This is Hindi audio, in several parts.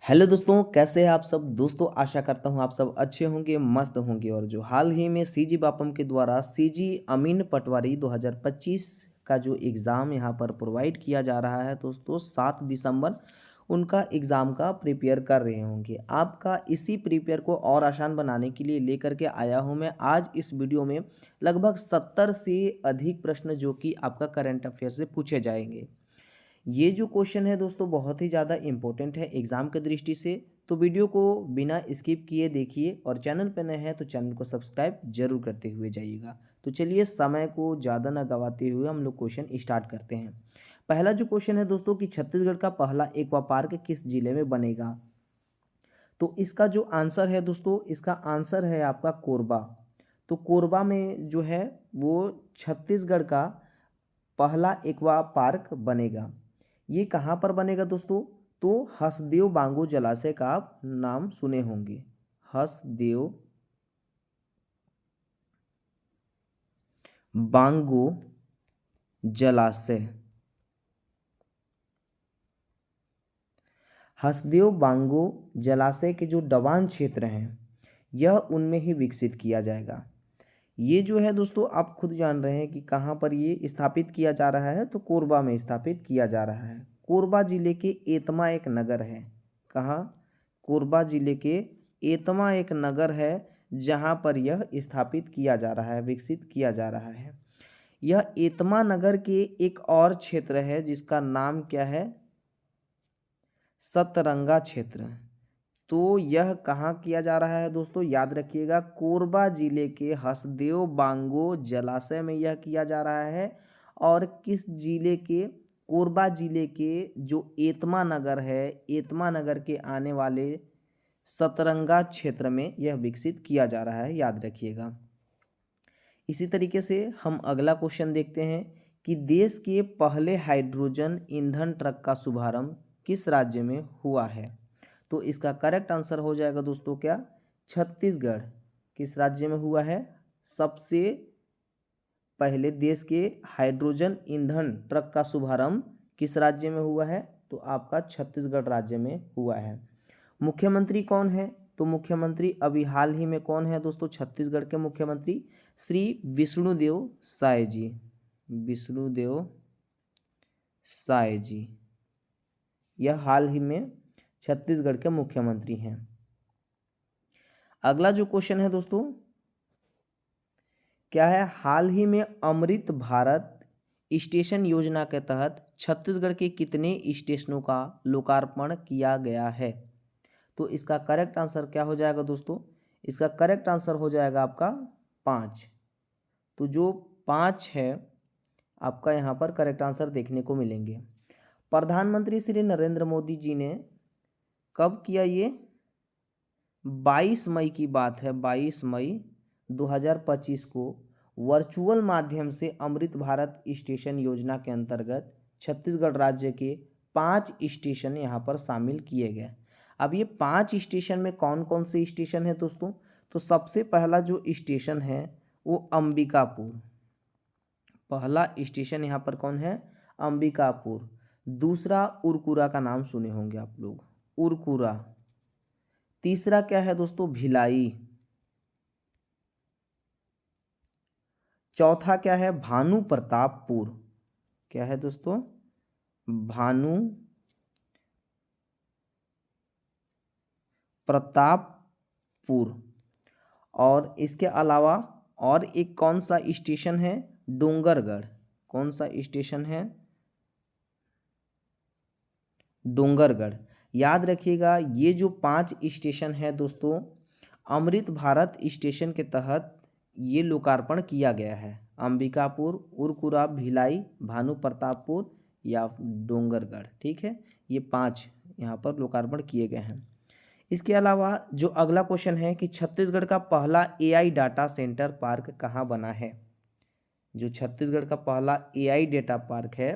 हेलो दोस्तों, कैसे हैं आप सब। दोस्तों आशा करता हूं आप सब अच्छे होंगे, मस्त होंगे। और जो हाल ही में सीजी बापम के द्वारा सीजी अमीन पटवारी 2025 का जो एग्ज़ाम यहां पर प्रोवाइड किया जा रहा है दोस्तों, 7 दिसंबर उनका एग्ज़ाम का प्रिपेयर कर रहे होंगे। आपका इसी प्रिपेयर को और आसान बनाने के लिए लेकर के आया हूं मैं आज इस वीडियो में लगभग 70 से अधिक प्रश्न जो कि आपका करंट अफेयर से पूछे जाएंगे। ये जो क्वेश्चन है दोस्तों बहुत ही ज़्यादा इम्पोर्टेंट है एग्ज़ाम की दृष्टि से। तो वीडियो को बिना स्किप किए देखिए और चैनल पर नए हैं तो चैनल को सब्सक्राइब जरूर करते हुए जाइएगा। तो चलिए समय को ज़्यादा ना गवाते हुए हम लोग क्वेश्चन स्टार्ट करते हैं। पहला जो क्वेश्चन है दोस्तों कि छत्तीसगढ़ का पहला एक्वा पार्क किस जिले में बनेगा। तो इसका जो आंसर है दोस्तों, इसका आंसर है आपका कोरबा। तो कोरबा में जो है वो छत्तीसगढ़ का पहला एक्वा पार्क बनेगा। ये कहाँ पर बनेगा दोस्तों, तो हसदेव बांगो जलाशय का आप नाम सुने होंगे। हसदेव बांगो जलाशय, हसदेव बांगो जलाशय के जो डवान क्षेत्र हैं यह उनमें ही विकसित किया जाएगा। ये जो है दोस्तों आप खुद जान रहे हैं कि कहाँ पर ये स्थापित किया जा रहा है, तो कोरबा में स्थापित किया जा रहा है। कोरबा जिले के एतमा एक नगर है। कहाँ, कोरबा जिले के एतमा एक नगर है जहाँ पर यह स्थापित किया जा रहा है, विकसित किया जा रहा है। यह एतमा नगर के एक और क्षेत्र है जिसका नाम क्या है, सतरंगा क्षेत्र। तो यह कहाँ किया जा रहा है दोस्तों, याद रखिएगा कोरबा जिले के हसदेव बांगो जलाशय में यह किया जा रहा है। और किस जिले के, कोरबा जिले के जो एतमा नगर है, एतमा नगर के आने वाले सतरंगा क्षेत्र में यह विकसित किया जा रहा है, याद रखिएगा। इसी तरीके से हम अगला क्वेश्चन देखते हैं कि देश के पहले हाइड्रोजन ईंधन ट्रक का शुभारंभ किस राज्य में हुआ है। तो इसका करेक्ट आंसर हो जाएगा दोस्तों क्या, छत्तीसगढ़। किस राज्य में हुआ है, सबसे पहले देश के हाइड्रोजन ईंधन ट्रक का शुभारंभ किस राज्य में हुआ है, तो आपका छत्तीसगढ़ राज्य में हुआ है। मुख्यमंत्री कौन है, तो मुख्यमंत्री अभी हाल ही में कौन है दोस्तों, छत्तीसगढ़ के मुख्यमंत्री श्री विष्णुदेव साय जी। विष्णुदेव साय जी यह हाल ही में छत्तीसगढ़ के मुख्यमंत्री हैं। अगला जो क्वेश्चन है दोस्तों क्या है, हाल ही में अमृत भारत स्टेशन योजना के तहत छत्तीसगढ़ के कितने स्टेशनों का लोकार्पण किया गया है। तो इसका करेक्ट आंसर क्या हो जाएगा दोस्तों, इसका करेक्ट आंसर हो जाएगा आपका 5। तो जो 5 है आपका यहाँ पर करेक्ट आंसर देखने को मिलेंगे। प्रधानमंत्री श्री नरेंद्र मोदी जी ने कब किया ये, 22 मई की बात है, 22 मई 2025 को वर्चुअल माध्यम से अमृत भारत स्टेशन योजना के अंतर्गत छत्तीसगढ़ राज्य के 5 स्टेशन यहाँ पर शामिल किए गए। अब ये 5 स्टेशन में कौन कौन से स्टेशन है दोस्तों, तो सबसे पहला जो स्टेशन है वो अंबिकापुर। पहला स्टेशन यहाँ पर कौन है, अंबिकापुर। दूसरा उरकुरा का नाम सुने होंगे आप लोग, उरकुरा। तीसरा क्या है दोस्तों, भिलाई। चौथा क्या है, भानु प्रतापपुर। क्या है दोस्तों, भानु प्रतापपुर। और इसके अलावा और एक कौन सा स्टेशन है, डोंगरगढ़। कौन सा स्टेशन है, डोंगरगढ़। याद रखिएगा ये जो 5 स्टेशन है दोस्तों अमृत भारत स्टेशन के तहत ये लोकार्पण किया गया है। अंबिकापुर, उरकुरा, भिलाई, भानु प्रतापपुर या डोंगरगढ़। ठीक है, ये 5 यहाँ पर लोकार्पण किए गए हैं। इसके अलावा जो अगला क्वेश्चन है कि छत्तीसगढ़ का पहला एआई डाटा सेंटर पार्क कहाँ बना है। जो छत्तीसगढ़ का पहला एआई डेटा पार्क है,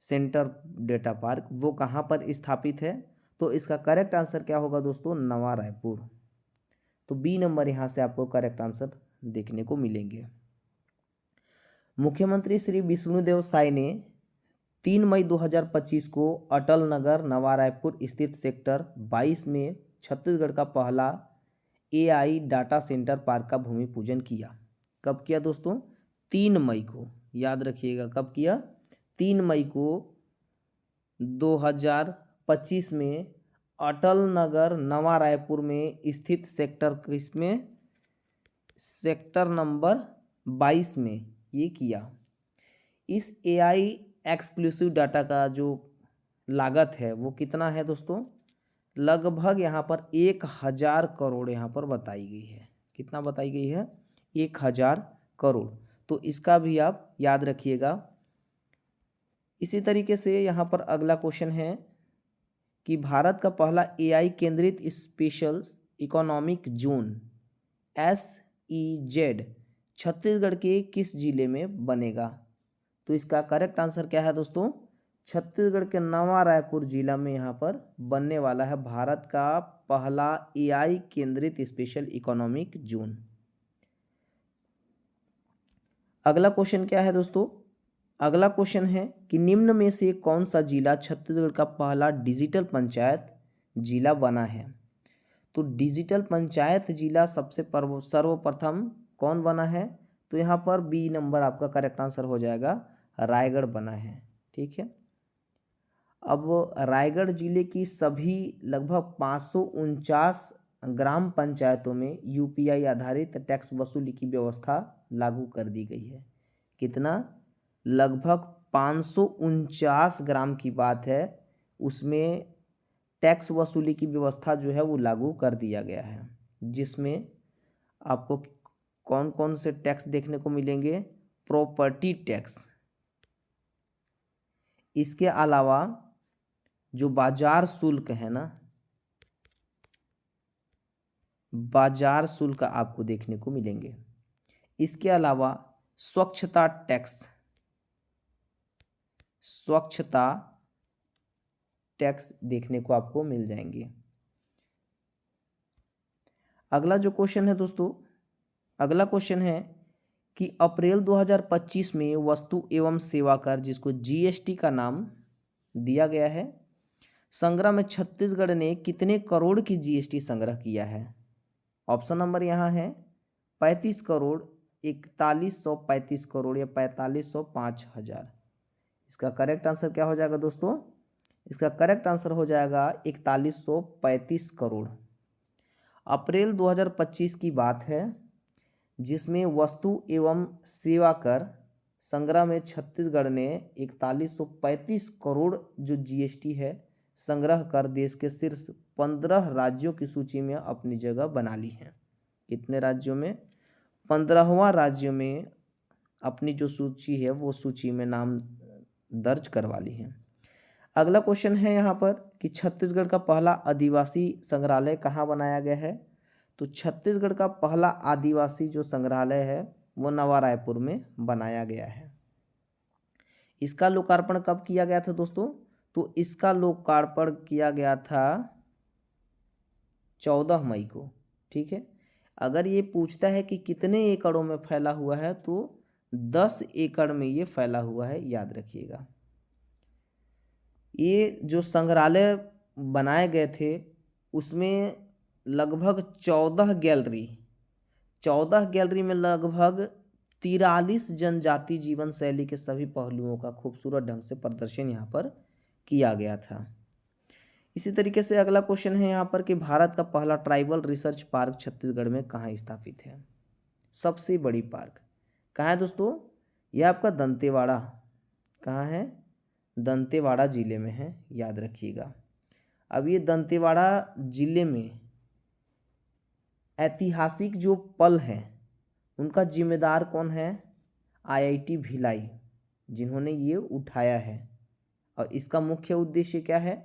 सेंटर डेटा पार्क, वो कहाँ पर स्थापित है, तो इसका करेक्ट आंसर क्या होगा दोस्तों, नवा रायपुर। तो बी नंबर यहाँ से आपको करेक्ट आंसर देखने को मिलेंगे। मुख्यमंत्री श्री विष्णुदेव साय ने 3 मई 2025 को अटल नगर नवा रायपुर स्थित सेक्टर 22 में छत्तीसगढ़ का पहला एआई डाटा सेंटर पार्क का भूमि पूजन किया। कब किया दोस्तों? 3 मई को, याद रखिएगा कब किया? 3 मई को 2025 में अटल नगर नवा रायपुर में स्थित सेक्टर किसमें? सेक्टर नंबर 22 में ये किया। इस एआई एक्सक्लूसिव डाटा का जो लागत है वो कितना है दोस्तों? लगभग यहाँ पर 1000 करोड़ यहाँ पर बताई गई है। कितना बताई गई है? 1000 करोड़। तो इसका भी आप याद रखिएगा। इसी तरीके से यहाँ पर अगला क्वेश्चन है कि भारत का पहला एआई केंद्रित special economic zone SEZ Chhattisgarh के किस जिले में बनेगा? तो इसका करेक्ट आंसर क्या है दोस्तों? छत्तीसगढ़ के नवा रायपुर जिला में यहाँ पर बनने वाला है भारत का पहला एआई केंद्रित स्पेशल इकोनॉमिक जोन। अगला क्वेश्चन क्या है दोस्तों? अगला क्वेश्चन है कि निम्न में से कौन सा जिला छत्तीसगढ़ का पहला डिजिटल पंचायत जिला बना है? तो डिजिटल पंचायत जिला सबसे सर्वप्रथम कौन बना है? तो यहाँ पर बी नंबर आपका करेक्ट आंसर हो जाएगा, रायगढ़ बना है। ठीक है। अब रायगढ़ जिले की सभी लगभग 549 ग्राम पंचायतों में यूपीआई आधारित टैक्स वसूली की व्यवस्था लागू कर दी गई है। कितना? लगभग 549 ग्राम की बात है, उसमें टैक्स वसूली की व्यवस्था जो है वो लागू कर दिया गया है, जिसमें आपको कौन कौन से टैक्स देखने को मिलेंगे? प्रॉपर्टी टैक्स, इसके अलावा जो बाजार शुल्क है ना, बाजार शुल्क आपको देखने को मिलेंगे। इसके अलावा स्वच्छता टैक्स, स्वच्छता टैक्स देखने को आपको मिल जाएंगे। अगला जो क्वेश्चन है दोस्तों, अगला क्वेश्चन है कि अप्रैल 2025 में वस्तु एवं सेवा कर, जिसको जीएसटी का नाम दिया गया है, संग्रह में छत्तीसगढ़ ने कितने करोड़ की जीएसटी संग्रह किया है? ऑप्शन नंबर यहाँ है 35 करोड़, 4135 करोड़ या 4505 हजार। इसका करेक्ट आंसर क्या हो जाएगा दोस्तों? इसका करेक्ट आंसर हो जाएगा 4135 करोड़। अप्रैल 2025 की बात है, जिसमें वस्तु एवं सेवा कर संग्रह में छत्तीसगढ़ ने 4135 करोड़ जो जीएसटी है संग्रह कर देश के शीर्ष 15 राज्यों की सूची में अपनी जगह बना ली है। कितने राज्यों में? 15वां राज्य में अपनी जो सूची है वो सूची में नाम दर्ज करवा ली है। अगला क्वेश्चन है यहाँ पर कि छत्तीसगढ़ का पहला आदिवासी संग्रहालय कहाँ बनाया गया है? तो छत्तीसगढ़ का पहला आदिवासी जो संग्रहालय है वो नवा रायपुर में बनाया गया है। इसका लोकार्पण कब किया गया था दोस्तों? तो इसका लोकार्पण किया गया था 14 मई को। ठीक है। अगर ये पूछता है कि कितने एकड़ों में फैला हुआ है, तो 10 एकड़ में ये फैला हुआ है, याद रखिएगा। ये जो संग्रहालय बनाए गए थे उसमें लगभग 14 गैलरी में लगभग 43 जनजाति जीवन शैली के सभी पहलुओं का खूबसूरत ढंग से प्रदर्शन यहाँ पर किया गया था। इसी तरीके से अगला क्वेश्चन है यहाँ पर कि भारत का पहला ट्राइबल रिसर्च पार्क छत्तीसगढ़ में कहाँ स्थापित है? सबसे बड़ी पार्क कहाँ है दोस्तों? यह आपका दंतेवाड़ा। कहाँ है? दंतेवाड़ा जिले में है, याद रखिएगा। अब ये दंतेवाड़ा जिले में ऐतिहासिक जो पल हैं उनका जिम्मेदार कौन है? IIT भिलाई, जिन्होंने ये उठाया है। और इसका मुख्य उद्देश्य क्या है?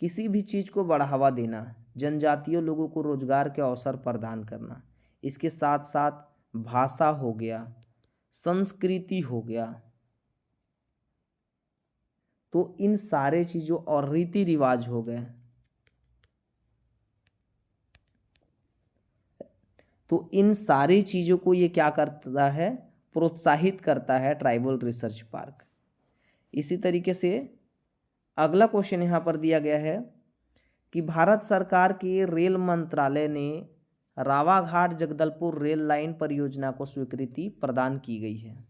किसी भी चीज़ को बढ़ावा देना, जनजातीय लोगों को रोजगार के अवसर प्रदान करना। इसके साथ साथ भाषा हो गया, संस्कृति हो गया, तो इन सारे चीज़ों और रीति रिवाज हो गए, तो इन सारी चीज़ों को ये क्या करता है? प्रोत्साहित करता है ट्राइबल रिसर्च पार्क। इसी तरीके से अगला क्वेश्चन यहाँ पर दिया गया है कि भारत सरकार के रेल मंत्रालय ने रावाघाट जगदलपुर रेल लाइन परियोजना को स्वीकृति प्रदान की गई है।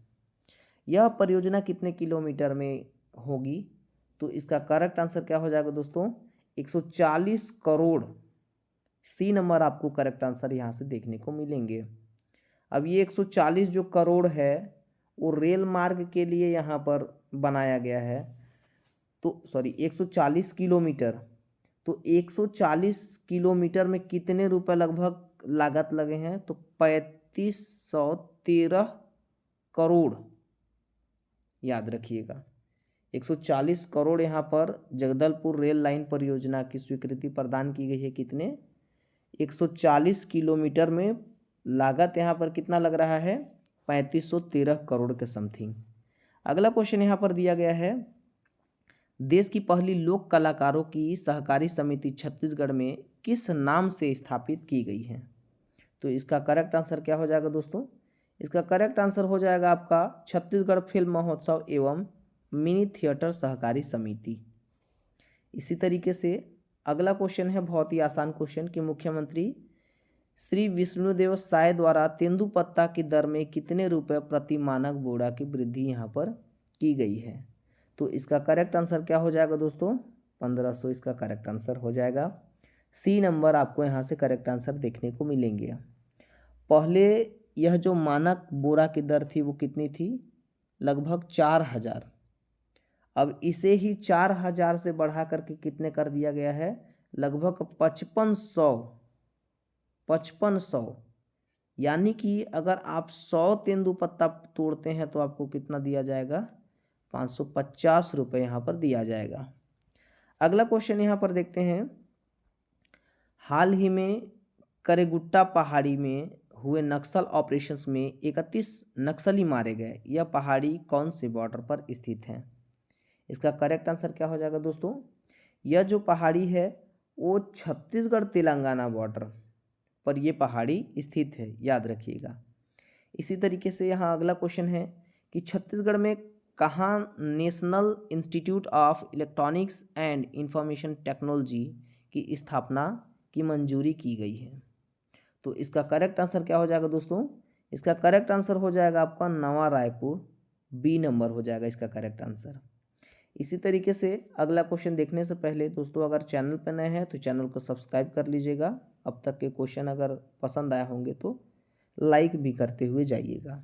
यह परियोजना कितने किलोमीटर में होगी? तो इसका करेक्ट आंसर क्या हो जाएगा दोस्तों? 140 करोड़। सी नंबर आपको करेक्ट आंसर यहाँ से देखने को मिलेंगे। अब ये 140 जो करोड़ है वो रेल मार्ग के लिए यहाँ पर बनाया गया है। तो सॉरी 140 किलोमीटर, तो 140 किलोमीटर में कितने रुपए लगभग लागत लगे हैं? तो 3513 करोड़, याद रखिएगा। 140 करोड़ यहाँ पर जगदलपुर रेल लाइन परियोजना की स्वीकृति प्रदान की गई है। कितने? 140 किलोमीटर में लागत यहाँ पर कितना लग रहा है? 3513 करोड़ के समथिंग। अगला क्वेश्चन यहाँ पर दिया गया है, देश की पहली लोक कलाकारों की सहकारी समिति छत्तीसगढ़ में किस नाम से स्थापित की गई है? तो इसका करेक्ट आंसर क्या हो जाएगा दोस्तों? इसका करेक्ट आंसर हो जाएगा आपका छत्तीसगढ़ फिल्म महोत्सव एवं मिनी थिएटर सहकारी समिति। इसी तरीके से अगला क्वेश्चन है बहुत ही आसान क्वेश्चन कि मुख्यमंत्री श्री विष्णुदेव साय द्वारा तेंदुपत्ता की दर में कितने रुपए प्रति मानक बोरा की वृद्धि यहाँ पर की गई है? तो इसका करेक्ट आंसर क्या हो जाएगा दोस्तों? 1500 इसका करेक्ट आंसर हो जाएगा। सी नंबर आपको यहाँ से करेक्ट आंसर देखने को मिलेंगे। पहले यह जो मानक बोरा की दर थी वो कितनी थी? लगभग 4000। अब इसे ही 4000 से बढ़ा करके कितने कर दिया गया है? लगभग 5500। यानी कि अगर आप 100 तेंदुपत्ता तोड़ते हैं तो आपको कितना दिया जाएगा? 550 रुपये यहाँ पर दिया जाएगा। अगला क्वेश्चन यहाँ पर देखते हैं, हाल ही में करेगुट्टा पहाड़ी में हुए नक्सल ऑपरेशंस में 31 नक्सली मारे गए। यह पहाड़ी कौन से बॉर्डर पर स्थित है? इसका करेक्ट आंसर क्या हो जाएगा दोस्तों? यह जो पहाड़ी है वो छत्तीसगढ़ तेलंगाना बॉर्डर पर यह पहाड़ी स्थित है, याद रखिएगा। इसी तरीके से यहाँ अगला क्वेश्चन है कि छत्तीसगढ़ में कहाँ national institute of electronics and information technology की स्थापना की मंजूरी की गई है? तो इसका करेक्ट आंसर क्या हो जाएगा दोस्तों? इसका करेक्ट आंसर हो जाएगा आपका नवा रायपुर। बी नंबर हो जाएगा इसका करेक्ट आंसर। इसी तरीके से अगला क्वेश्चन देखने से पहले दोस्तों अगर चैनल पर नए हैं तो चैनल को सब्सक्राइब कर लीजिएगा। अब तक के क्वेश्चन अगर पसंद आए होंगे तो लाइक भी करते हुए जाइएगा।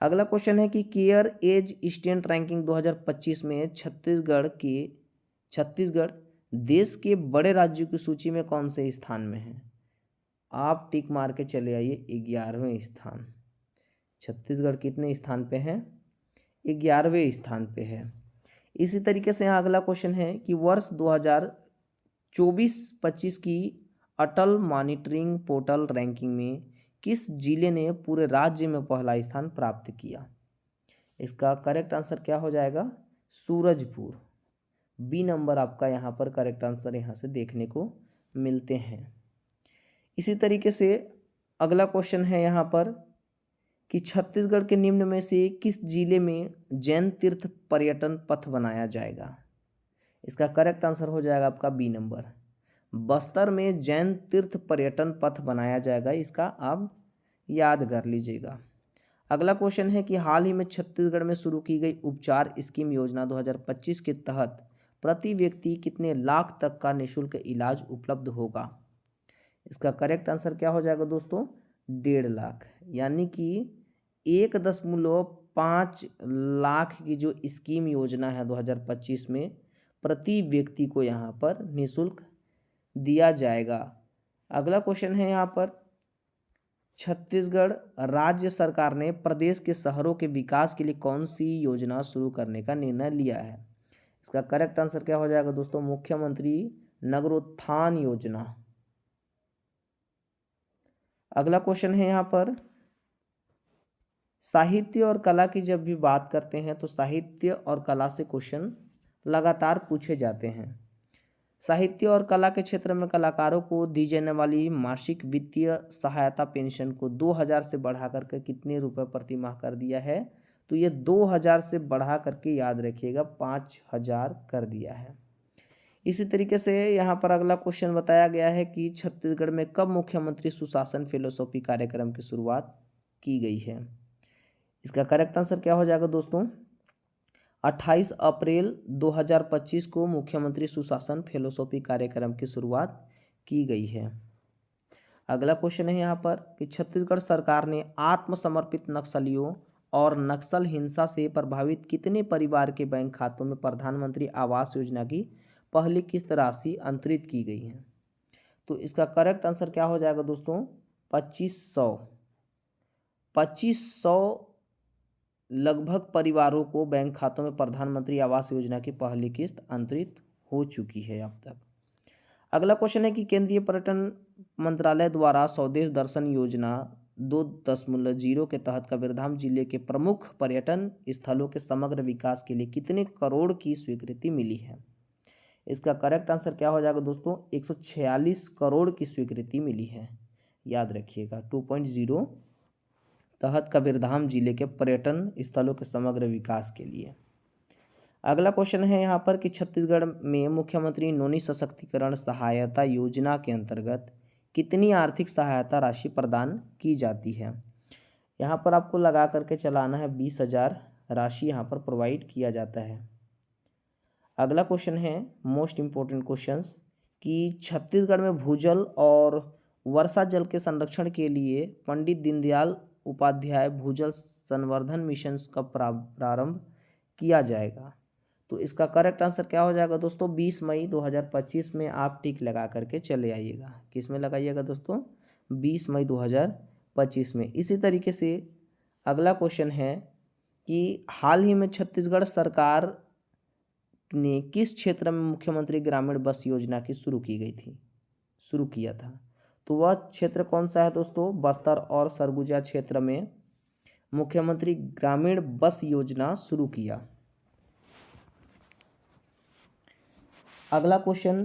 अगला क्वेश्चन है कि केयर एज स्टैंड रैंकिंग 2025 में छत्तीसगढ़ देश के बड़े राज्यों की सूची में कौन से स्थान में है? आप टिक मार के चले आइए, 11वें स्थान। छत्तीसगढ़ कितने स्थान पे है? 11वें स्थान पे है। इसी तरीके से यहाँ अगला क्वेश्चन है कि वर्ष 2024-25 की अटल मॉनिटरिंग पोर्टल रैंकिंग में किस जिले ने पूरे राज्य में पहला स्थान प्राप्त किया? इसका करेक्ट आंसर क्या हो जाएगा? सूरजपुर। बी नंबर आपका यहाँ पर करेक्ट आंसर यहाँ से देखने को मिलते हैं। इसी तरीके से अगला क्वेश्चन है यहाँ पर कि छत्तीसगढ़ के निम्न में से किस जिले में जैन तीर्थ पर्यटन पथ बनाया जाएगा? इसका करेक्ट आंसर हो जाएगा आपका बी नंबर। बस्तर में जैन तीर्थ पर्यटन पथ बनाया जाएगा, इसका आप याद कर लीजिएगा। अगला क्वेश्चन है कि हाल ही में छत्तीसगढ़ में शुरू की गई उपचार स्कीम योजना 2025 के तहत प्रति व्यक्ति कितने लाख तक का निःशुल्क इलाज उपलब्ध होगा? इसका करेक्ट आंसर क्या हो जाएगा दोस्तों? 1.5 लाख। यानी कि 1.5 लाख की जो स्कीम योजना है 2025 में प्रति व्यक्ति को यहाँ पर निःशुल्क दिया जाएगा। अगला क्वेश्चन है यहाँ पर, छत्तीसगढ़ राज्य सरकार ने प्रदेश के शहरों के विकास के लिए कौन सी योजना शुरू करने का निर्णय लिया है? इसका करेक्ट आंसर क्या हो जाएगा दोस्तों? मुख्यमंत्री नगरोत्थान योजना। अगला क्वेश्चन है यहाँ पर, साहित्य और कला की जब भी बात करते हैं तो साहित्य और कला से क्वेश्चन लगातार पूछे जाते हैं। साहित्य और कला के क्षेत्र में कलाकारों को दी जाने वाली मासिक वित्तीय सहायता पेंशन को 2000 से बढ़ा करके कितने रुपए प्रति माह कर दिया है? तो ये 2000 से बढ़ा करके याद रखिएगा 5000 कर दिया है। इसी तरीके से यहाँ पर अगला क्वेश्चन बताया गया है कि छत्तीसगढ़ में कब मुख्यमंत्री सुशासन फिलोसॉफी कार्यक्रम की शुरुआत की गई है। इसका करेक्ट आंसर क्या हो जाएगा दोस्तों, 28 अप्रैल 2025 को मुख्यमंत्री सुशासन फिलोसॉफी कार्यक्रम की शुरुआत की गई है। अगला क्वेश्चन है यहाँ पर कि छत्तीसगढ़ सरकार ने आत्मसमर्पित नक्सलियों और नक्सल हिंसा से प्रभावित कितने परिवार के बैंक खातों में प्रधानमंत्री आवास योजना की पहली किस्त राशि अंतरित की गई है। तो इसका करेक्ट आंसर क्या हो जाएगा दोस्तों, 2500 लगभग परिवारों को बैंक खातों में प्रधानमंत्री आवास योजना की पहली किस्त अंतरित हो चुकी है अब तक। अगला क्वेश्चन है कि केंद्रीय पर्यटन मंत्रालय द्वारा स्वदेश दर्शन योजना 2.0 के तहत कबीरधाम जिले के प्रमुख पर्यटन स्थलों के समग्र विकास के लिए कितने करोड़ की स्वीकृति मिली है। इसका करेक्ट आंसर क्या हो जाएगा दोस्तों, 146 करोड़ की स्वीकृति मिली है। याद रखिएगा 2.0 तहत कबीरधाम जिले के पर्यटन स्थलों के समग्र विकास के लिए। अगला क्वेश्चन है यहाँ पर कि छत्तीसगढ़ में मुख्यमंत्री नोनी सशक्तिकरण सहायता योजना के अंतर्गत कितनी आर्थिक सहायता राशि प्रदान की जाती है। यहाँ पर आपको लगा करके चलाना है, 20,000 राशि यहाँ पर प्रोवाइड किया जाता है। अगला क्वेश्चन है मोस्ट इम्पोर्टेंट क्वेश्चंस कि छत्तीसगढ़ में भूजल और वर्षा जल के संरक्षण के लिए पंडित दीनदयाल उपाध्याय भूजल संवर्धन मिशन का प्रारंभ किया जाएगा। तो इसका करेक्ट आंसर क्या हो जाएगा दोस्तों, 20 मई 2025 में आप टिक लगा करके चले आइएगा। किस में लगाइएगा दोस्तों, 20 मई 2025 में। इसी तरीके से अगला क्वेश्चन है कि हाल ही में छत्तीसगढ़ सरकार ने किस क्षेत्र में मुख्यमंत्री ग्रामीण बस योजना की शुरू किया था। तो वह क्षेत्र कौन सा है दोस्तों, बस्तर और सरगुजा क्षेत्र में मुख्यमंत्री ग्रामीण बस योजना शुरू किया। अगला क्वेश्चन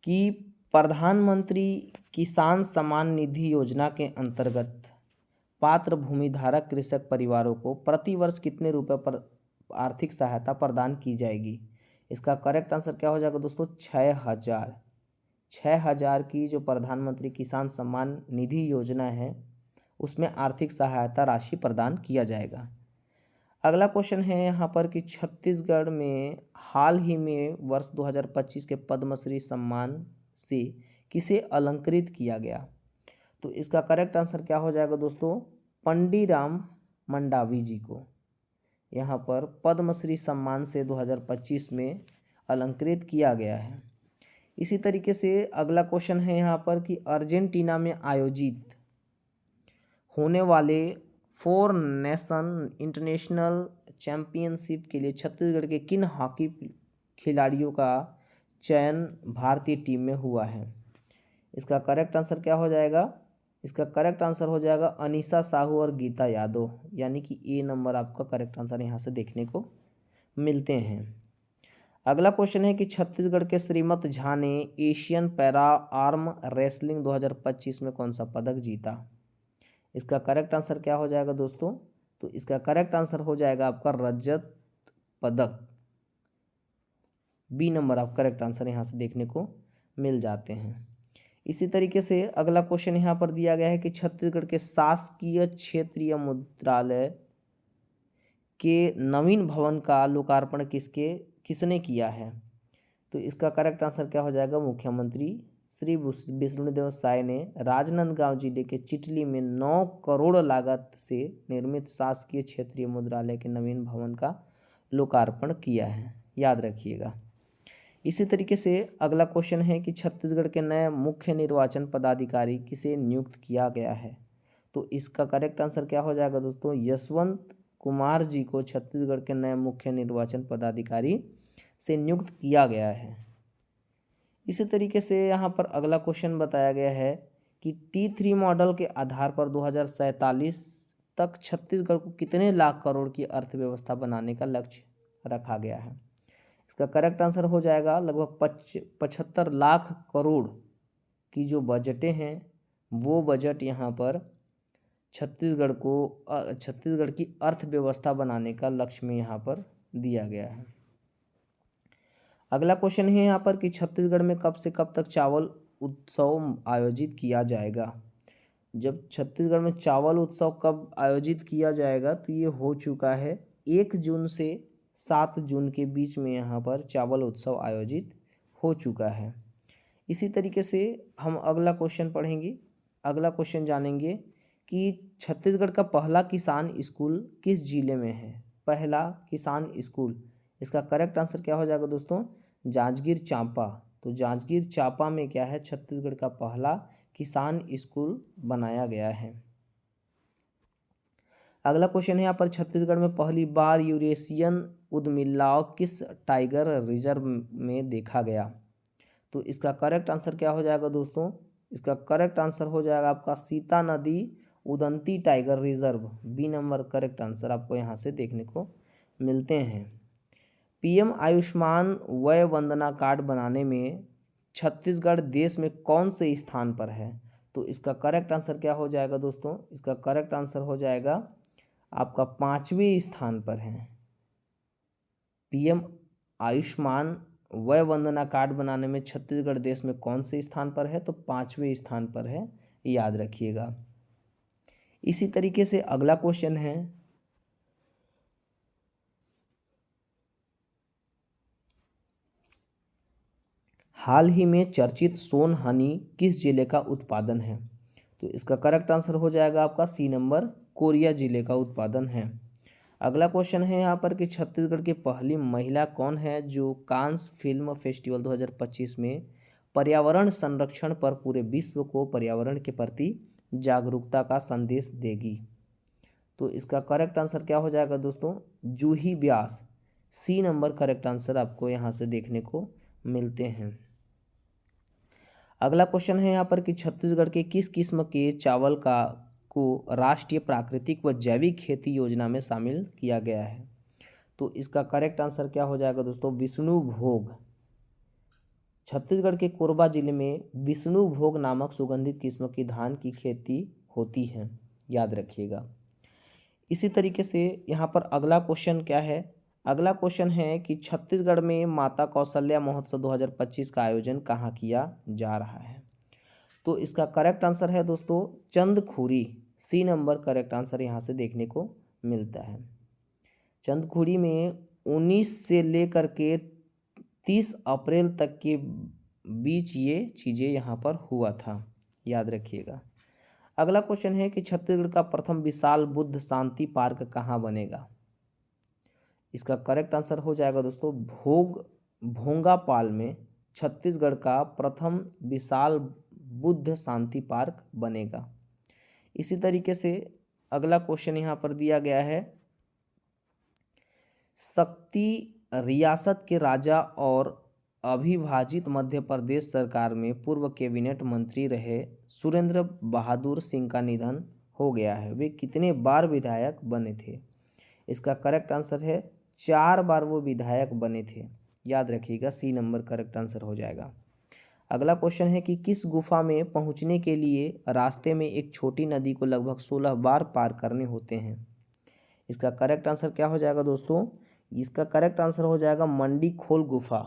कि प्रधानमंत्री किसान सम्मान निधि योजना के अंतर्गत पात्र भूमिधारक कृषक परिवारों को प्रतिवर्ष कितने रुपए पर आर्थिक सहायता प्रदान की जाएगी। इसका करेक्ट आंसर क्या हो जाएगा दोस्तों, 6,000 की जो प्रधानमंत्री किसान सम्मान निधि योजना है उसमें आर्थिक सहायता राशि प्रदान किया जाएगा। अगला क्वेश्चन है यहाँ पर कि छत्तीसगढ़ में हाल ही में वर्ष 2025 के पद्मश्री सम्मान से किसे अलंकृत किया गया। तो इसका करेक्ट आंसर क्या हो जाएगा दोस्तों, पंडीराम मंडावी जी को यहाँ पर पद्मश्री सम्मान से 2025 में अलंकृत किया गया है। इसी तरीके से अगला क्वेश्चन है यहाँ पर कि अर्जेंटीना में आयोजित होने वाले 4 नेशन इंटरनेशनल चैंपियनशिप के लिए छत्तीसगढ़ के किन हॉकी खिलाड़ियों का चयन भारतीय टीम में हुआ है। इसका करेक्ट आंसर क्या हो जाएगा, इसका करेक्ट आंसर हो जाएगा अनीसा साहू और गीता यादव, यानी कि ए नंबर आपका करेक्ट आंसर यहाँ से देखने को मिलते हैं। अगला क्वेश्चन है कि छत्तीसगढ़ के श्रीमत झा ने एशियन पैरा आर्म रेसलिंग 2025 में कौन सा पदक जीता। इसका करेक्ट आंसर क्या हो जाएगा दोस्तों, तो इसका करेक्ट आंसर हो जाएगा आपका रजत पदक। बी नंबर आप करेक्ट आंसर यहाँ से देखने को मिल जाते हैं। इसी तरीके से अगला क्वेश्चन यहाँ पर दिया गया है कि छत्तीसगढ़ के शासकीय क्षेत्रीय मुद्रालय के नवीन भवन का लोकार्पण किसने किया है। तो इसका करेक्ट आंसर क्या हो जाएगा, मुख्यमंत्री श्री विष्णुदेव साय ने राजनांदगांव जिले के चिटली में 9 करोड़ लागत से निर्मित शासकीय क्षेत्रीय मुद्रालय के नवीन भवन का लोकार्पण किया है। याद रखिएगा। इसी तरीके से अगला क्वेश्चन है कि छत्तीसगढ़ के नए मुख्य निर्वाचन पदाधिकारी किसे नियुक्त किया गया है। तो इसका करेक्ट आंसर क्या हो जाएगा दोस्तों, यशवंत कुमार जी को छत्तीसगढ़ के नए मुख्य निर्वाचन पदाधिकारी से नियुक्त किया गया है। इसी तरीके से यहाँ पर अगला क्वेश्चन बताया गया है कि T3 मॉडल के आधार पर 2047 तक छत्तीसगढ़ को कितने लाख करोड़ की अर्थव्यवस्था बनाने का लक्ष्य रखा गया है। इसका करेक्ट आंसर हो जाएगा लगभग 75 लाख करोड़ की जो बजटें हैं वो बजट यहाँ पर छत्तीसगढ़ की अर्थव्यवस्था बनाने का लक्ष्य में यहाँ पर दिया गया है। अगला क्वेश्चन है यहाँ पर कि छत्तीसगढ़ में कब से कब तक चावल उत्सव आयोजित किया जाएगा। जब छत्तीसगढ़ में चावल उत्सव कब आयोजित किया जाएगा, तो ये हो चुका है 1 जून से 7 जून के बीच में यहाँ पर चावल उत्सव आयोजित हो चुका है। इसी तरीके से हम अगला क्वेश्चन पढ़ेंगे। अगला क्वेश्चन जानेंगे कि छत्तीसगढ़ का पहला किसान स्कूल किस जिले में है। पहला किसान स्कूल, इसका करेक्ट आंसर क्या हो जाएगा दोस्तों, जांजगीर चांपा। तो जांजगीर चांपा में क्या है, छत्तीसगढ़ का पहला किसान स्कूल बनाया गया है। अगला क्वेश्चन है यहाँ पर, छत्तीसगढ़ में पहली बार यूरेशियन उदबिलाव किस टाइगर रिजर्व में देखा गया। तो इसका करेक्ट आंसर क्या हो जाएगा दोस्तों, इसका करेक्ट आंसर हो जाएगा आपका सीता नदी Udanti tiger reserve. B number correct answer आपको यहाँ से देखने को मिलते हैं। पीएम आयुष्मान वय वंदना कार्ड बनाने में छत्तीसगढ़ देश में कौन से स्थान पर है। तो इसका करेक्ट आंसर क्या हो जाएगा दोस्तों, इसका करेक्ट आंसर हो जाएगा आपका 5वें स्थान पर है। पीएम आयुष्मान वय वंदना कार्ड बनाने में छत्तीसगढ़ देश में कौन से स्थान पर है, तो 5वें स्थान पर है, याद रखिएगा। इसी तरीके से अगला क्वेश्चन है, हाल ही में चर्चित सोन हनी किस जिले का उत्पादन है। तो इसका करेक्ट आंसर हो जाएगा आपका सी नंबर, कोरिया जिले का उत्पादन है। अगला क्वेश्चन है यहाँ पर कि छत्तीसगढ़ की पहली महिला कौन है जो कांस फिल्म फेस्टिवल 2025 में पर्यावरण संरक्षण पर पूरे विश्व को पर्यावरण के प्रति जागरूकता का संदेश देगी। तो इसका करेक्ट आंसर क्या हो जाएगा दोस्तों, जूही व्यास। सी नंबर करेक्ट आंसर आपको यहाँ से देखने को मिलते हैं। अगला क्वेश्चन है यहाँ पर कि छत्तीसगढ़ के किस किस्म के चावल को राष्ट्रीय प्राकृतिक व जैविक खेती योजना में शामिल किया गया है। तो इसका करेक्ट आंसर क्या हो जाएगा दोस्तों, विष्णुभोग। छत्तीसगढ़ के कोरबा जिले में विष्णुभोग नामक सुगंधित किस्म की धान की खेती होती है, याद रखिएगा। इसी तरीके से यहाँ पर अगला क्वेश्चन क्या है, अगला क्वेश्चन है कि छत्तीसगढ़ में माता कौशल्या महोत्सव 2025 का आयोजन कहाँ किया जा रहा है। तो इसका करेक्ट आंसर है दोस्तों Chandkhuri. C number correct answer यहाँ से देखने को मिलता है। चंदखुरी में 19 से लेकर के 30 अप्रैल तक के बीच ये चीज़ें यहाँ पर हुआ था, याद रखिएगा। अगला क्वेश्चन है कि छत्तीसगढ़ का प्रथम विशाल बुद्ध शांति पार्क कहाँ बनेगा। इसका करेक्ट आंसर हो जाएगा दोस्तों भोंगापाल में छत्तीसगढ़ का प्रथम विशाल बुद्ध शांति पार्क बनेगा। इसी तरीके से अगला क्वेश्चन यहाँ पर दिया गया है, शक्ति रियासत के राजा और अविभाजित मध्य प्रदेश सरकार में पूर्व कैबिनेट मंत्री रहे सुरेंद्र बहादुर सिंह का निधन हो गया है। वे कितने बार विधायक बने थे। इसका करेक्ट आंसर है 4 बार वो विधायक बने थे, याद रखिएगा। सी नंबर करेक्ट आंसर हो जाएगा। अगला क्वेश्चन है कि किस गुफा में पहुंचने के लिए रास्ते में एक छोटी नदी को लगभग 16 बार पार करने होते हैं। इसका करेक्ट आंसर क्या हो जाएगा दोस्तों, इसका करेक्ट आंसर हो जाएगा मंडी खोल गुफा।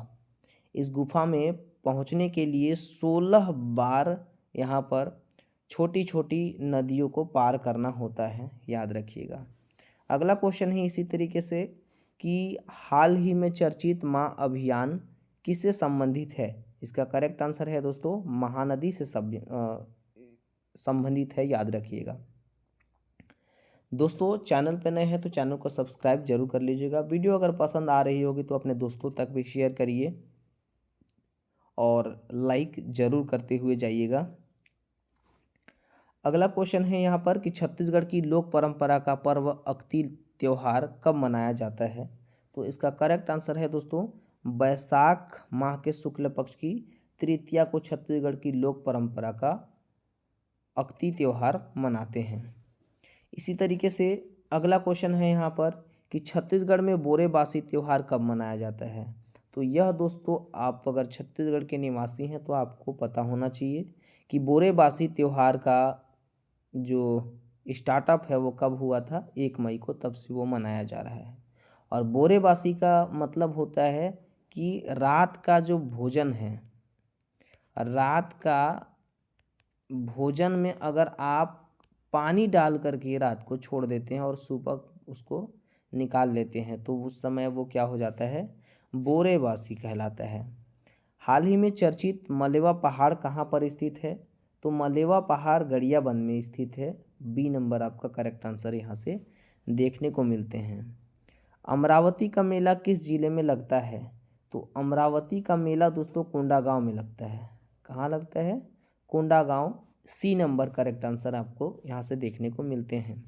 इस गुफा में पहुंचने के लिए 16 बार यहाँ पर छोटी छोटी नदियों को पार करना होता है, याद रखिएगा। अगला क्वेश्चन है इसी तरीके से कि हाल ही में चर्चित माँ अभियान किससे संबंधित है। इसका करेक्ट आंसर है दोस्तों महानदी से संबंधित है, याद रखिएगा। दोस्तों चैनल पे नए हैं तो चैनल को सब्सक्राइब जरूर कर लीजिएगा। वीडियो अगर पसंद आ रही होगी तो अपने दोस्तों तक भी शेयर करिए और लाइक जरूर करते हुए जाइएगा। अगला क्वेश्चन है यहाँ पर कि छत्तीसगढ़ की लोक परंपरा का पर्व अक्ति त्योहार कब मनाया जाता है। तो इसका करेक्ट आंसर है दोस्तों बैसाख माह के शुक्ल पक्ष की तृतीया को छत्तीसगढ़ की लोक परंपरा का अक्ति त्योहार मनाते हैं। इसी तरीके से अगला क्वेश्चन है यहाँ पर कि छत्तीसगढ़ में बोरेबासी त्यौहार कब मनाया जाता है। तो यह दोस्तों आप अगर छत्तीसगढ़ के निवासी हैं तो आपको पता होना चाहिए कि बोरेबासी त्यौहार का जो स्टार्टअप है वो कब हुआ था, 1 मई को, तब से वो मनाया जा रहा है। और बोरेबासी का मतलब होता है कि रात का जो भोजन है, रात का भोजन में अगर आप पानी डाल करके रात को छोड़ देते हैं और सुबह उसको निकाल लेते हैं तो उस समय वो क्या हो जाता है, बोरेबासी कहलाता है। हाल ही में चर्चित मलेवा पहाड़ कहाँ पर स्थित है, तो मलेवा पहाड़ गरियाबंद में स्थित है। बी नंबर आपका करेक्ट आंसर यहाँ से देखने को मिलते हैं। अमरावती का मेला किस जिले में लगता है, तो अमरावती का मेला दोस्तों कोंडागांव में लगता है। कहाँ लगता है, Kondagaon. C number correct answer आपको यहाँ से देखने को मिलते हैं।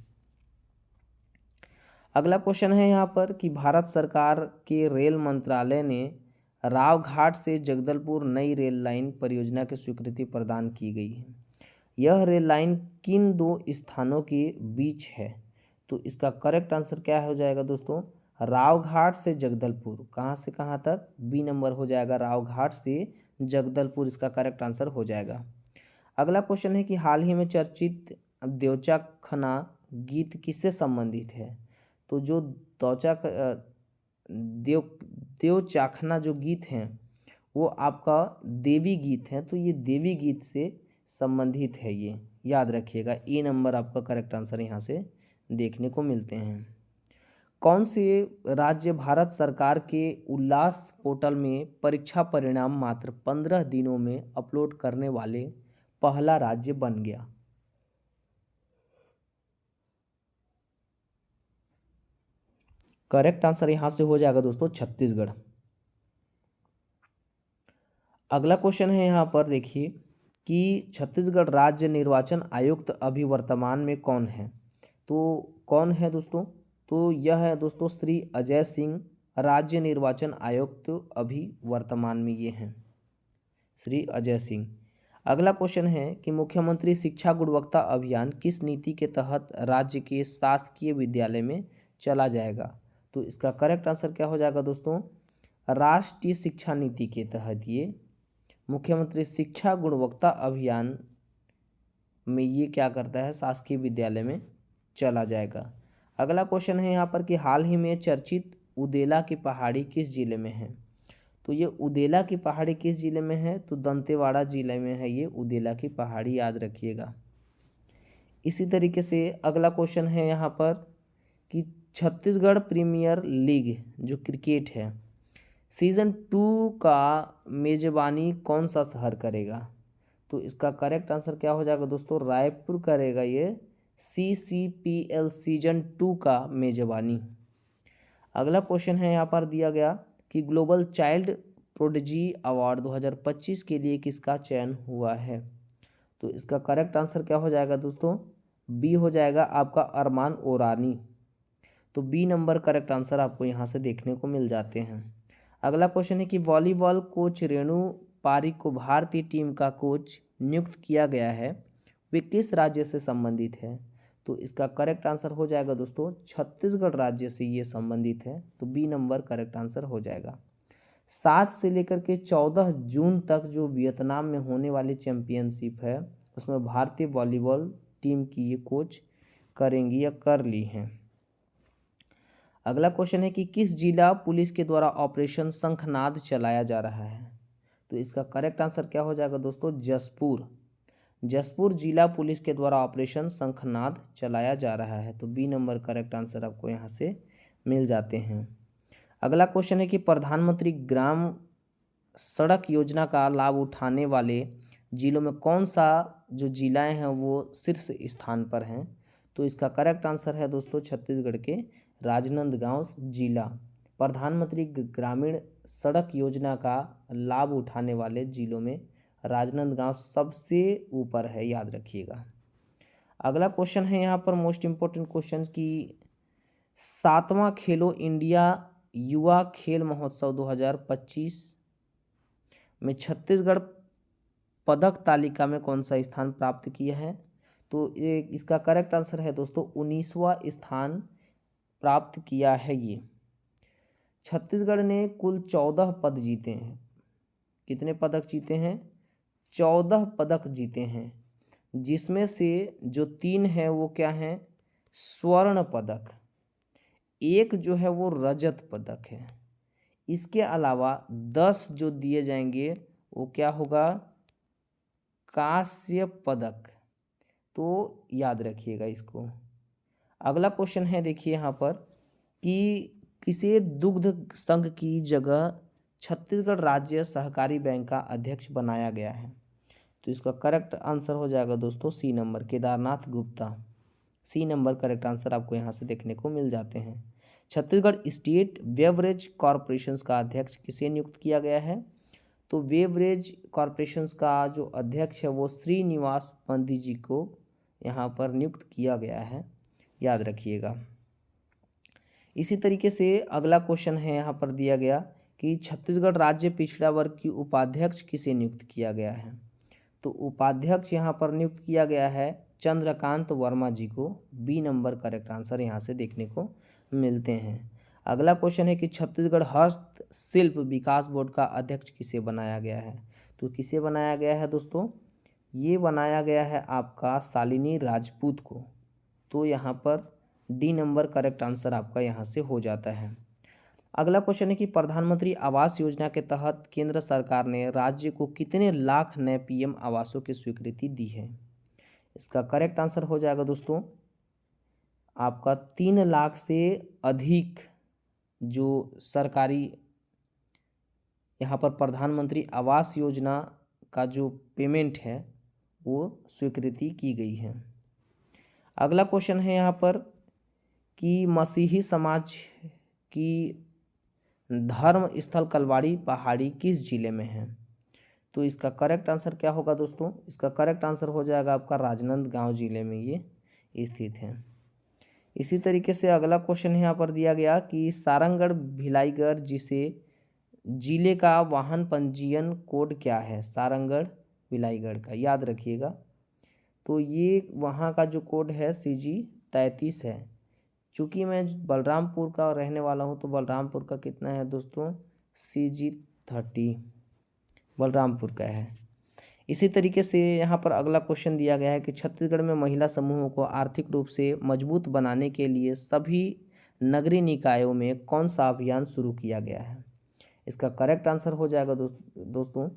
अगला क्वेश्चन है यहाँ पर कि भारत सरकार के रेल मंत्रालय ने रावघाट से जगदलपुर नई रेल लाइन परियोजना की स्वीकृति प्रदान की गई है। यह रेल लाइन किन 2 स्थानों के बीच है, तो इसका करेक्ट आंसर क्या हो जाएगा दोस्तों, रावघाट से जगदलपुर। कहाँ से कहाँ तक, बी नंबर हो जाएगा, रावघाट से जगदलपुर इसका करेक्ट आंसर हो जाएगा। अगला क्वेश्चन है कि हाल ही में चर्चित देवचाखना गीत किससे संबंधित है, तो जो देवचाखना जो गीत हैं वो आपका देवी गीत है, तो ये देवी गीत से संबंधित है, ये याद रखिएगा। ए नंबर आपका करेक्ट आंसर यहाँ से देखने को मिलते हैं। कौन से राज्य भारत सरकार के उल्लास पोर्टल में परीक्षा परिणाम मात्र 15 दिनों में अपलोड करने वाले पहला राज्य बन गया, करेक्ट आंसर यहाँ से हो जाएगा दोस्तों छत्तीसगढ़। अगला क्वेश्चन है यहाँ पर देखिए कि छत्तीसगढ़ राज्य निर्वाचन आयुक्त अभी वर्तमान में कौन है, तो कौन है दोस्तों, तो यह है दोस्तों श्री अजय सिंह, राज्य निर्वाचन आयुक्त अभी वर्तमान में ये हैं, श्री अजय सिंह। अगला क्वेश्चन है कि मुख्यमंत्री शिक्षा गुणवत्ता अभियान किस नीति के तहत राज्य के शासकीय विद्यालय में चला जाएगा, तो इसका करेक्ट आंसर क्या हो जाएगा दोस्तों, राष्ट्रीय शिक्षा नीति के तहत ये मुख्यमंत्री शिक्षा गुणवत्ता अभियान में ये क्या करता है, शासकीय विद्यालय में चला जाएगा। अगला क्वेश्चन है यहाँ पर कि हाल ही में चर्चित उदेला की पहाड़ी किस जिले में है, तो ये उदेला की पहाड़ी किस जिले में है, तो दंतेवाड़ा जिले में है ये उदेला की पहाड़ी, याद रखिएगा। इसी तरीके से अगला क्वेश्चन है यहाँ पर कि छत्तीसगढ़ प्रीमियर लीग जो क्रिकेट है सीज़न 2 का मेज़बानी कौन सा शहर करेगा, तो इसका करेक्ट आंसर क्या हो जाएगा दोस्तों, रायपुर करेगा ये CCPL सीजन 2 का मेज़बानी। अगला क्वेश्चन है यहाँ पर दिया गया कि ग्लोबल चाइल्ड प्रोडिजी अवार्ड 2025 के लिए किसका चयन हुआ है, तो इसका करेक्ट आंसर क्या हो जाएगा दोस्तों, बी हो जाएगा आपका अरमान ओरानी, तो बी नंबर करेक्ट आंसर आपको यहाँ से देखने को मिल जाते हैं। अगला क्वेश्चन है कि वॉलीबॉल कोच रेणु पारिक को भारतीय टीम का कोच नियुक्त किया गया है, वे किस राज्य से संबंधित है, तो इसका करेक्ट आंसर हो जाएगा दोस्तों छत्तीसगढ़ राज्य से ये संबंधित है, तो बी नंबर करेक्ट आंसर हो जाएगा। 7 से लेकर के 14 जून तक जो वियतनाम में होने वाली चैंपियनशिप है उसमें भारतीय वॉलीबॉल टीम की ये कोच करेंगी या कर ली हैं। अगला क्वेश्चन है कि किस जिला पुलिस के द्वारा ऑपरेशन शंखनाद चलाया जा रहा है, तो इसका करेक्ट आंसर क्या हो जाएगा दोस्तों, जसपुर जिला पुलिस के द्वारा ऑपरेशन शंखनाद चलाया जा रहा है, तो बी नंबर करेक्ट आंसर आपको यहाँ से मिल जाते हैं। अगला क्वेश्चन है कि प्रधानमंत्री ग्राम सड़क योजना का लाभ उठाने वाले जिलों में कौन सा जो जिलाएं हैं वो शीर्ष स्थान पर हैं, तो इसका करेक्ट आंसर है दोस्तों छत्तीसगढ़ के राजनांदगांव जिला। प्रधानमंत्री ग्रामीण सड़क योजना का लाभ उठाने वाले जिलों में राजनांदगांव सबसे ऊपर है, याद रखिएगा। अगला क्वेश्चन है यहाँ पर मोस्ट इम्पोर्टेंट क्वेश्चन कि 7वां खेलो इंडिया युवा खेल महोत्सव 2025 में छत्तीसगढ़ पदक तालिका में कौन सा स्थान प्राप्त किया है, तो इसका करेक्ट आंसर है दोस्तों 19वां स्थान प्राप्त किया है। ये छत्तीसगढ़ ने कुल 14 पद जीते हैं, कितने पदक जीते हैं, 14 पदक जीते हैं, जिसमें से जो 3 है वो क्या हैं, स्वर्ण पदक, एक जो है वो रजत पदक है। इसके अलावा 10 जो दिए जाएंगे वो क्या होगा, कांस्य पदक। तो याद रखिएगा इसको। अगला क्वेश्चन है देखिए यहाँ पर कि किसे दुग्ध संघ की जगह छत्तीसगढ़ राज्य सहकारी बैंक का अध्यक्ष बनाया गया है। तो इसका करेक्ट आंसर हो जाएगा दोस्तों c number, Kedarnath Gupta. C number correct answer आपको यहाँ से देखने को मिल जाते हैं। छत्तीसगढ़ स्टेट बेवरेज कॉरपोरेशन का अध्यक्ष किसे नियुक्त किया गया है। तो बेवरेज कॉरपोरेशन का जो अध्यक्ष है वो श्रीनिवास पंडित जी को यहाँ पर नियुक्त किया गया है, याद रखिएगा। इसी तरीके से अगला क्वेश्चन है यहाँ पर दिया गया कि छत्तीसगढ़ राज्य पिछड़ा वर्ग की उपाध्यक्ष किसे नियुक्त किया गया है। तो उपाध्यक्ष यहाँ पर नियुक्त किया गया है चंद्रकांत वर्मा जी को। बी नंबर करेक्ट आंसर यहाँ से देखने को मिलते हैं। अगला क्वेश्चन है कि छत्तीसगढ़ हस्तशिल्प विकास बोर्ड का अध्यक्ष किसे बनाया गया है। तो किसे बनाया गया है दोस्तों, ये बनाया गया है आपका शालिनी राजपूत को। तो यहाँ पर डी नंबर करेक्ट आंसर आपका यहाँ से हो जाता है। अगला क्वेश्चन है कि प्रधानमंत्री आवास योजना के तहत केंद्र सरकार ने राज्य को कितने लाख नए पीएम आवासों की स्वीकृति दी है। इसका करेक्ट आंसर हो जाएगा दोस्तों आपका 3 लाख से अधिक जो सरकारी यहाँ पर प्रधानमंत्री आवास योजना का जो पेमेंट है वो स्वीकृति की गई है। अगला क्वेश्चन है यहाँ पर कि मसीही समाज की धर्म स्थल कलवाड़ी पहाड़ी किस जिले में है। तो इसका करेक्ट आंसर क्या होगा दोस्तों, इसका करेक्ट आंसर हो जाएगा आपका राजनांदगांव जिले में ये स्थित है। इसी तरीके से अगला क्वेश्चन यहाँ पर दिया गया कि सारंगढ़ भिलाईगढ़ जिसे जिले का वाहन पंजीयन कोड क्या है। सारंगढ़ भिलाईगढ़ का याद रखिएगा। तो ये वहाँ का जो कोड है CG 33 है। चूँकि मैं बलरामपुर का रहने वाला हूँ तो बलरामपुर का कितना है दोस्तों, CG 30 बलरामपुर का है। इसी तरीके से यहाँ पर अगला क्वेश्चन दिया गया है कि छत्तीसगढ़ में महिला समूहों को आर्थिक रूप से मजबूत बनाने के लिए सभी नगरीय निकायों में कौन सा अभियान शुरू किया गया है। इसका करेक्ट आंसर हो जाएगा दोस्तों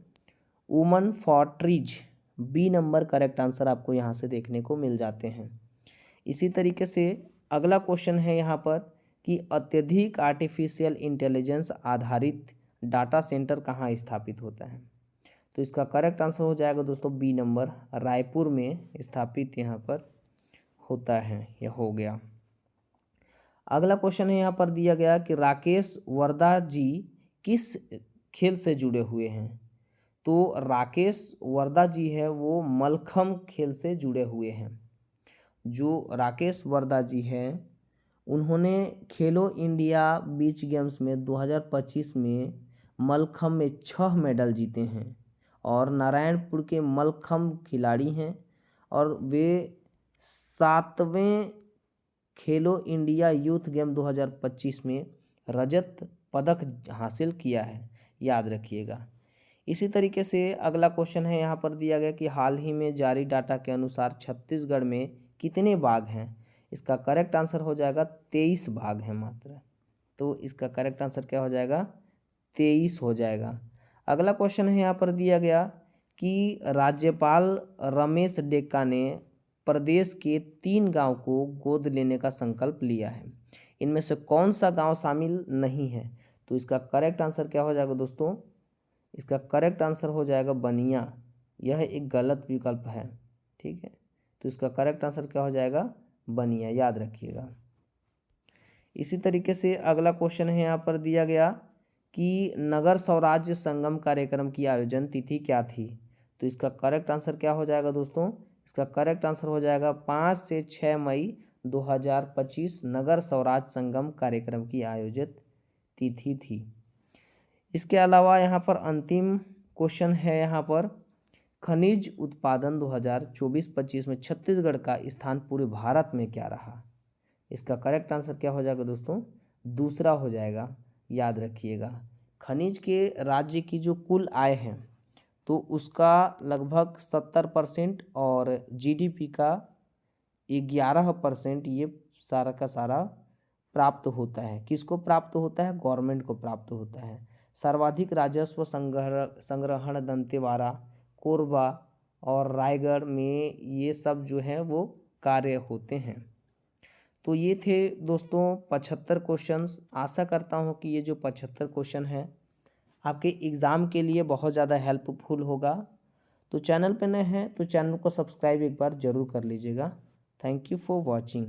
women for trees. B number correct answer आपको यहाँ से देखने को मिल जाते हैं। इसी तरीके से अगला क्वेश्चन है यहाँ पर कि अत्यधिक आर्टिफिशियल इंटेलिजेंस आधारित डाटा सेंटर कहाँ स्थापित होता है। तो इसका करेक्ट आंसर हो जाएगा दोस्तों बी नंबर, रायपुर में स्थापित यहाँ पर होता है, यह हो गया। अगला क्वेश्चन है यहाँ पर दिया गया कि राकेश वर्दा जी किस खेल से जुड़े हुए हैं। तो राकेश वर्दा जी है वो मलखम खेल से जुड़े हुए हैं। जो राकेश वर्दा जी हैं उन्होंने खेलो इंडिया बीच गेम्स में 2025 में मलखम में 6 मेडल जीते हैं और नारायणपुर के मलखम खिलाड़ी हैं और वे 7वें खेलो इंडिया यूथ गेम 2025 में रजत पदक हासिल किया है, याद रखिएगा। इसी तरीके से अगला क्वेश्चन है यहाँ पर दिया गया कि हाल ही में जारी डाटा के अनुसार छत्तीसगढ़ में कितने बाघ हैं। इसका करेक्ट आंसर हो जाएगा 23 बाघ हैं मात्र। तो इसका करेक्ट आंसर क्या हो जाएगा, 23 हो जाएगा। अगला क्वेश्चन है यहाँ पर दिया गया कि राज्यपाल रमेश डेक्का ने प्रदेश के 3 गांव को गोद लेने का संकल्प लिया है। इनमें से कौन सा गांव शामिल नहीं है। तो इसका करेक्ट आंसर क्या हो जाएगा दोस्तों, इसका करेक्ट आंसर हो जाएगा बनिया। यह एक गलत विकल्प है, ठीक है। तो इसका करेक्ट आंसर क्या हो जाएगा, बनिया, याद रखिएगा। इसी तरीके से अगला क्वेश्चन है यहाँ पर दिया गया कि नगर स्वराज्य संगम कार्यक्रम की आयोजन तिथि क्या थी। तो इसका करेक्ट आंसर क्या हो जाएगा दोस्तों, इसका करेक्ट आंसर हो जाएगा 5 से 6 मई 2025 नगर स्वराज संगम कार्यक्रम की आयोजित तिथि थी। इसके अलावा यहाँ पर अंतिम क्वेश्चन है यहाँ पर खनिज उत्पादन 2024-25 में छत्तीसगढ़ का स्थान पूरे भारत में क्या रहा। इसका करेक्ट आंसर क्या हो जाएगा दोस्तों, दूसरा हो जाएगा, याद रखिएगा। खनिज के राज्य की जो कुल आय है तो उसका लगभग 70% और जीडीपी का 11% ये सारा का सारा प्राप्त होता है। किसको प्राप्त होता है? गवर्नमेंट को प्राप्त होता है। सर्वाधिक राजस्व संग्रहण दंतेवाड़ा, कोरबा और रायगढ़ में ये सब जो है वो कार्य होते हैं। तो ये थे दोस्तों 75 क्वेश्चंस। आशा करता हूँ कि ये जो 75 क्वेश्चन हैं आपके एग्ज़ाम के लिए बहुत ज़्यादा हेल्पफुल होगा। तो चैनल पे नए हैं तो चैनल को सब्सक्राइब एक बार ज़रूर कर लीजिएगा। Thank you for watching.